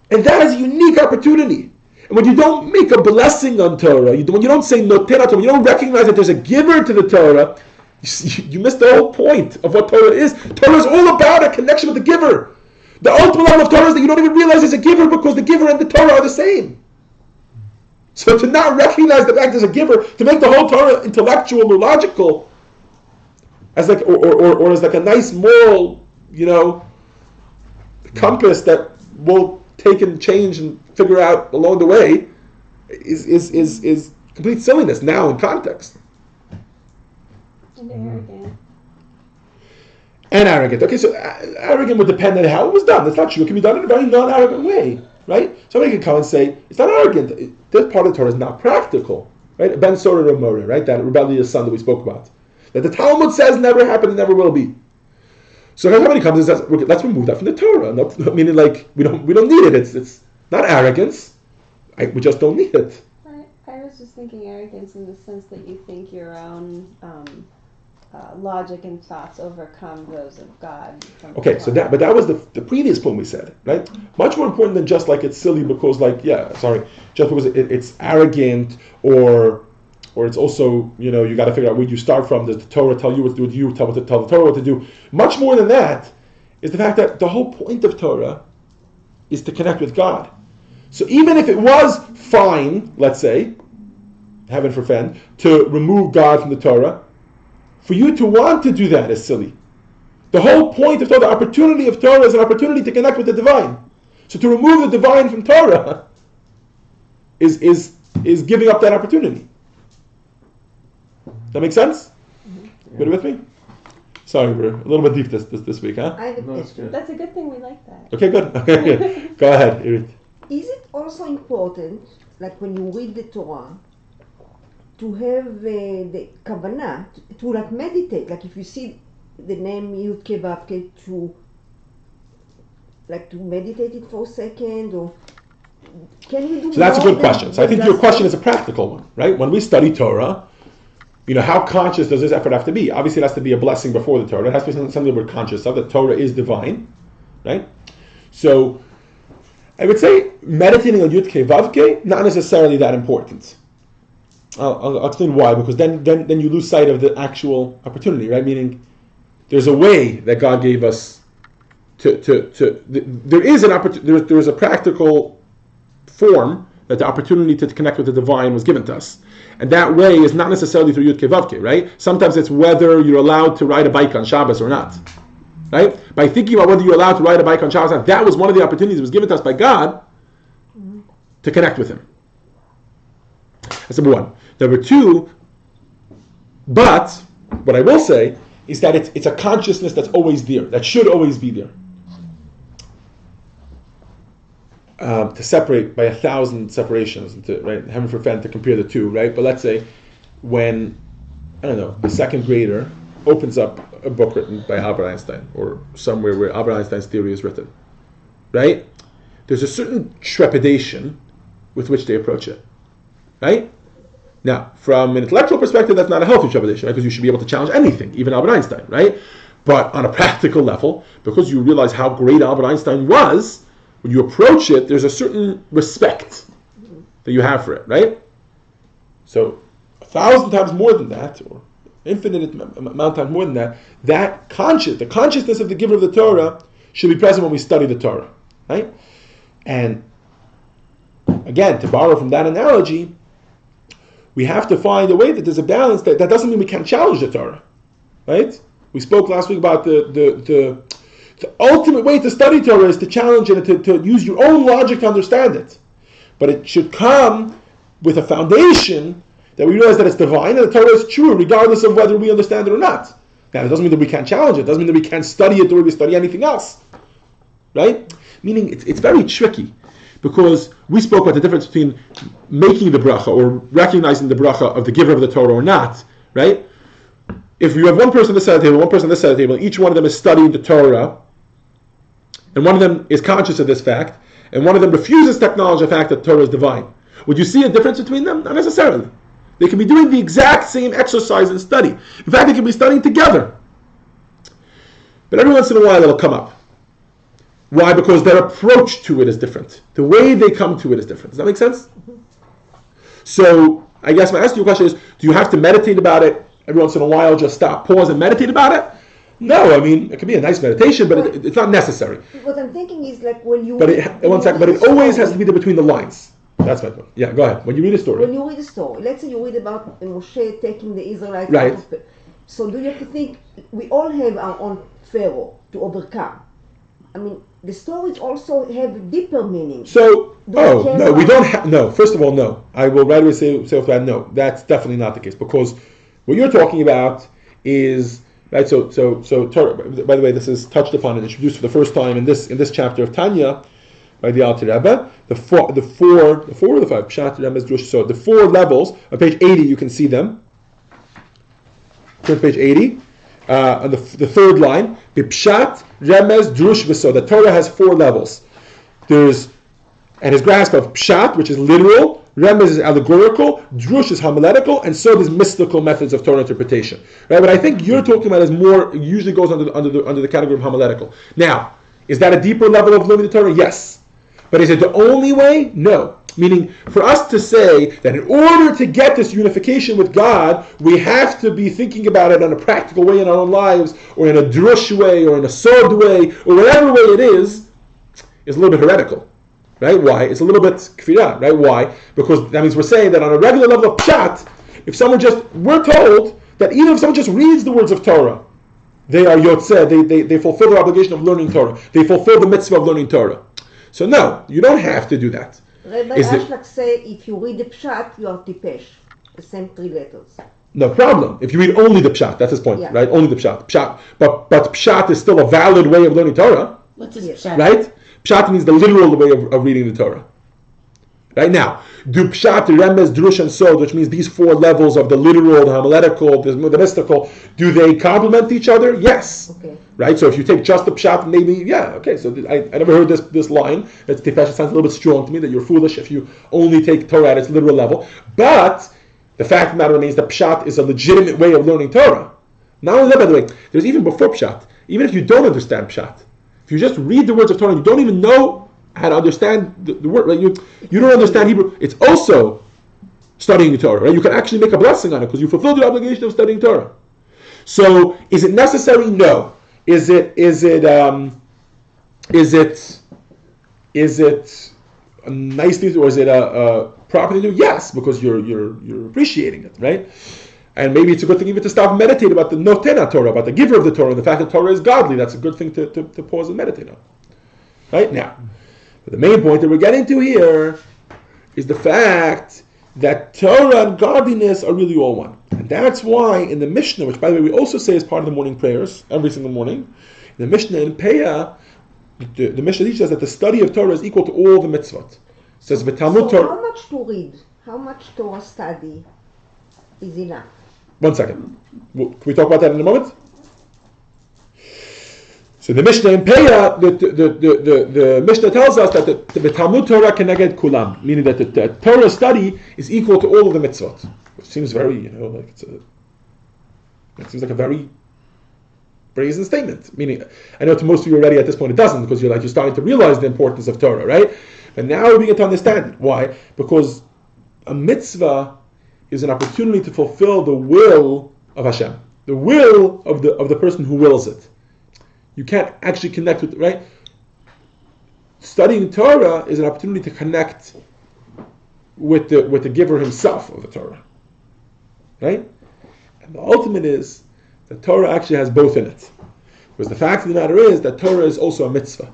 And that is a unique opportunity. And when you don't make a blessing on Torah, when you don't say noten Torah, when you don't recognize that there's a giver to the Torah, you miss the whole point of what Torah is. Torah is all about a connection with the giver. The ultimate level of Torah is that you don't even realize there's a giver, because the giver and the Torah are the same. So to not recognize the fact there's a giver, to make the whole Torah intellectual or logical, as like or as like a nice moral, compass that we'll take and change and figure out along the way, is complete silliness now in context. And arrogant. And arrogant. Okay, so arrogant would depend on how it was done. That's not true. It can be done in a very non-arrogant way, right? Somebody can come and say, it's not arrogant. This part of the Torah is not practical, right? Ben Sora Ramora, right? That rebellious son that we spoke about. That the Talmud says never happened and never will be. So somebody comes and says, let's remove that from the Torah. Not meaning like we don't need it. It's not arrogance. We just don't need it. I was just thinking arrogance in the sense that you think your own logic and thoughts overcome those of God. Okay, so that was the previous point we said, right? Much more important than just like it's silly because just because it's arrogant or it's also, you got to figure out where you start from. Does the Torah tell you what to do? Do you tell the Torah what to do? Much more than that is the fact that the whole point of Torah is to connect with God. So even if it was fine, let's say, heaven forfend, to remove God from the Torah, for you to want to do that is silly. The whole point of Torah, the opportunity of Torah is an opportunity to connect with the divine. So to remove the divine from Torah is giving up that opportunity. Does that make sense? Mm-hmm. Good with me? Sorry, we're a little bit deep this week, huh? That's a good thing, we like that. Okay, good. Go ahead, Irit. Is it also important, like when you read the Torah, to have the kavanah, to like meditate, like if you see the name Yud Ke Vav Ke, to meditate it for a second, or can we do? So that's a good question. So I think your question is a practical one, right? When we study Torah, how conscious does this effort have to be? Obviously, it has to be a blessing before the Torah. It has to be something we're conscious of. That Torah is divine, right? So I would say meditating on Yud Ke Vav Ke, not necessarily that important. I'll explain why, because then you lose sight of the actual opportunity, right? Meaning, there's a way that God gave us there is an opportunity. There is a practical form that the opportunity to connect with the divine was given to us, and that way is not necessarily through Yud Ke Vav Ke, right? Sometimes it's whether you're allowed to ride a bike on Shabbos or not, right? By thinking about whether you're allowed to ride a bike on Shabbos or not, that was one of the opportunities that was given to us by God to connect with Him. That's number one. Number two, but what I will say is that it's a consciousness that's always there, that should always be there. to separate by 1,000 separations, right? Heaven forbid to compare the two, right? But let's say when, I don't know, a second grader opens up a book written by Albert Einstein, or somewhere where Albert Einstein's theory is written, right? There's a certain trepidation with which they approach it, right? Now, from an intellectual perspective, that's not a healthy trepidation, right? Because you should be able to challenge anything, even Albert Einstein, right? But on a practical level, because you realize how great Albert Einstein was, when you approach it, there's a certain respect that you have for it, right? So, 1,000 times more than that, or infinite amount of times more than that, the consciousness of the giver of the Torah should be present when we study the Torah, right? And again, to borrow from that analogy, we have to find a way that there's a balance. That doesn't mean we can't challenge the Torah, right? We spoke last week about the ultimate way to study Torah is to challenge it and to use your own logic to understand it. But it should come with a foundation that we realize that it's divine and the Torah is true, regardless of whether we understand it or not. Now, it doesn't mean that we can't challenge it. It doesn't mean that we can't study it or we study anything else, right? Meaning, it's very tricky, because we spoke about the difference between making the bracha or recognizing the bracha of the giver of the Torah or not, right? If you have one person on this side of the table, one person on this side of the table, and each one of them is studying the Torah, and one of them is conscious of this fact, and one of them refuses to acknowledge the fact that Torah is divine, would you see a difference between them? Not necessarily. They can be doing the exact same exercise and study. In fact, they can be studying together. But every once in a while it'll come up. Why? Because their approach to it is different. The way they come to it is different. Does that make sense? So, I guess my answer to your question is, do you have to meditate about it every once in a while, just stop, pause, and meditate about it? No, I mean, it can be a nice meditation, but it's not necessary. What I'm thinking is like when you... But it always has to be there between the lines. That's my point. Yeah, go ahead. When you read a story. When you read a story, let's say you read about Moshe taking the Israelites right. out of... So do you have to think, we all have our own Pharaoh to overcome. I mean, the stories also have deeper meaning. So, no, we don't have... No, first of all, no. I will right away say off that, no. That's definitely not the case. Because what you're talking about is... Right, so Torah, by the way, this is touched upon and introduced for the first time in this chapter of Tanya by the Alter Rebbe. The four or the five Pshat, Remez, Drush. So the four levels on page 80, you can see them. Turn to page 80, on the third line, Pshat, Remez, Drush, V'so. The Torah has four levels. There's his grasp of Pshat, which is literal. Remez is allegorical, Drush is homiletical, and so there's mystical methods of Torah interpretation. Right? What I think you're talking about is more, usually goes under the category of homiletical. Now, is that a deeper level of learning the Torah? Yes. But is it the only way? No. Meaning, for us to say that in order to get this unification with God, we have to be thinking about it in a practical way in our own lives, or in a drush way, or in a sod way, or whatever way it is a little bit heretical. Right? Why? It's a little bit kfirah, right? Why? Because that means we're saying that on a regular level of pshat, we're told that even if someone just reads the words of Torah, they are yotzeh, they fulfill their obligation of learning Torah. They fulfill the mitzvah of learning Torah. So no, you don't have to do that. Rabbi Ashlak say, if you read the pshat, you are tipesh. The same three letters. No problem. If you read only the pshat, that's his point, yeah. Right? Only the pshat. But pshat is still a valid way of learning Torah. What is pshat? Right? Pshat means the literal way of reading the Torah. Right now, do pshat, remez, drush, and sod, which means these four levels of the literal, the homiletical, the mystical, do they complement each other? Yes. Okay. Right? So if you take just the pshat, maybe, yeah, okay. So I never heard this line. That's tipesh. It sounds a little bit strong to me that you're foolish if you only take Torah at its literal level. But the fact of the matter remains that pshat is a legitimate way of learning Torah. Not only that, by the way, there's even before pshat. Even if you don't understand pshat, if you just read the words of Torah and you don't even know how to understand the word, right? You don't understand Hebrew, it's also studying the Torah, right? You can actually make a blessing on it because you fulfilled your obligation of studying Torah. So, is it necessary? No. Is it a nice thing, or is it a proper thing to do? Yes, because you're appreciating it, right? And maybe it's a good thing even to stop and meditate about the notena Torah, about the giver of the Torah, and the fact that Torah is godly. That's a good thing to pause and meditate on. Right? Now, the main point that we're getting to here is the fact that Torah and godliness are really all one. And that's why in the Mishnah, which by the way we also say is part of the morning prayers, every single morning, in the Mishnah in Peah, the Mishnah teaches us that the study of Torah is equal to all the mitzvot. It says v'talmud So Torah. how much to read? How much Torah study is enough? 1 second. Can we talk about that in a moment? So the Mishnah in Peah, the Mishnah tells us that the Talmud Torah keneged kulam, meaning that the Torah study is equal to all of the mitzvot. Which seems very, like it seems like a very brazen statement. Meaning, I know to most of you already at this point it doesn't, because you're starting to realize the importance of Torah, right? But now we begin to understand it. Why? Because a mitzvah is an opportunity to fulfill the will of Hashem, the will of the person who wills it. You can't actually connect with, right? Studying Torah is an opportunity to connect with the giver himself of the Torah, right? And the ultimate is that Torah actually has both in it. Because the fact of the matter is that Torah is also a mitzvah.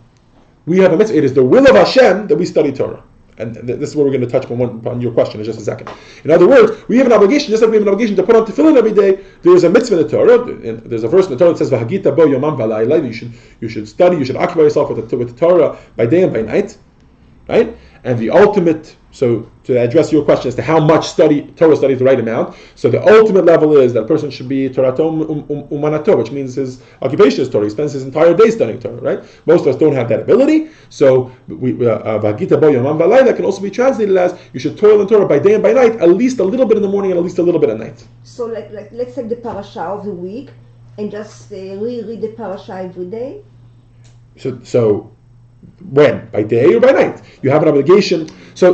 We have a mitzvah. It is the will of Hashem that we study Torah. And this is where we're going to touch upon your question in just a second. In other words, we have an obligation, just like we have an obligation to put on tefillin every day. There is a mitzvah in the Torah. And there's a verse in the Torah that says, "V'hagita bo yomam v'layla." You should study, you should occupy yourself with the Torah by day and by night, right? And the ultimate, so to address your question as to how much Torah study is the right amount, so the ultimate level is that a person should be Torato umanato, which means his occupation is Torah. He spends his entire day studying Torah, right? Most of us don't have that ability, so V'hagita bo yomam v'layla can also be translated as you should toil in Torah by day and by night, at least a little bit in the morning and at least a little bit at night. So like let's take the parasha of the week and just reread the parasha every day. So when? By day or by night? You have an obligation. So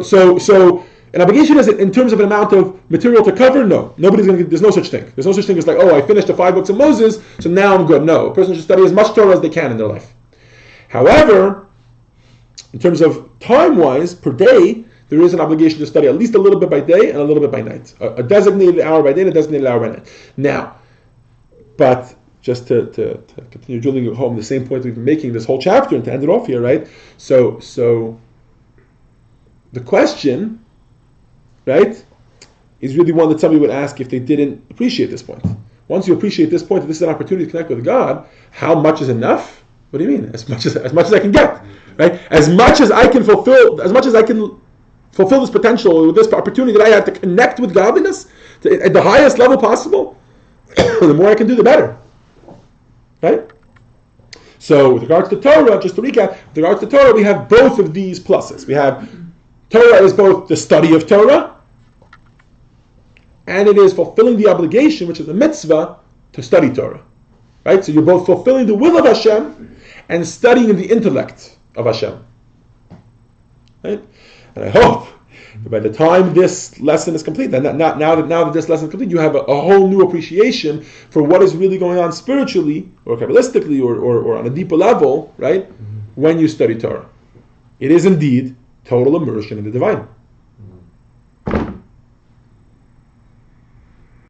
an obligation is in terms of an amount of material to cover? No. Nobody's going to there's no such thing. There's no such thing as like, oh, I finished the 5 books of Moses, so now I'm good. No. A person should study as much Torah as they can in their life. However, in terms of time-wise, per day, there is an obligation to study at least a little bit by day and a little bit by night. A designated hour by day and a designated hour by night. Now, but just to continue drilling home the same point we've been making this whole chapter and to end it off here, right? So the question, right, is really one that somebody would ask if they didn't appreciate this point. Once you appreciate this point, that this is an opportunity to connect with God, how much is enough? What do you mean? As much as I can get, right? As much as I can fulfill this potential, this opportunity that I have to connect with godliness at the highest level possible, the more I can do, the better. Right? So with regards to Torah, just to recap, with regards to Torah, we have both of these pluses. We have Torah is both the study of Torah, and it is fulfilling the obligation, which is the mitzvah, to study Torah. Right? So you're both fulfilling the will of Hashem and studying the intellect of Hashem. Right? And I hope that by the time this lesson is complete, now that this lesson is complete, you have a whole new appreciation for what is really going on spiritually, or Kabbalistically, or on a deeper level, right? When you study Torah. It is indeed total immersion in the divine.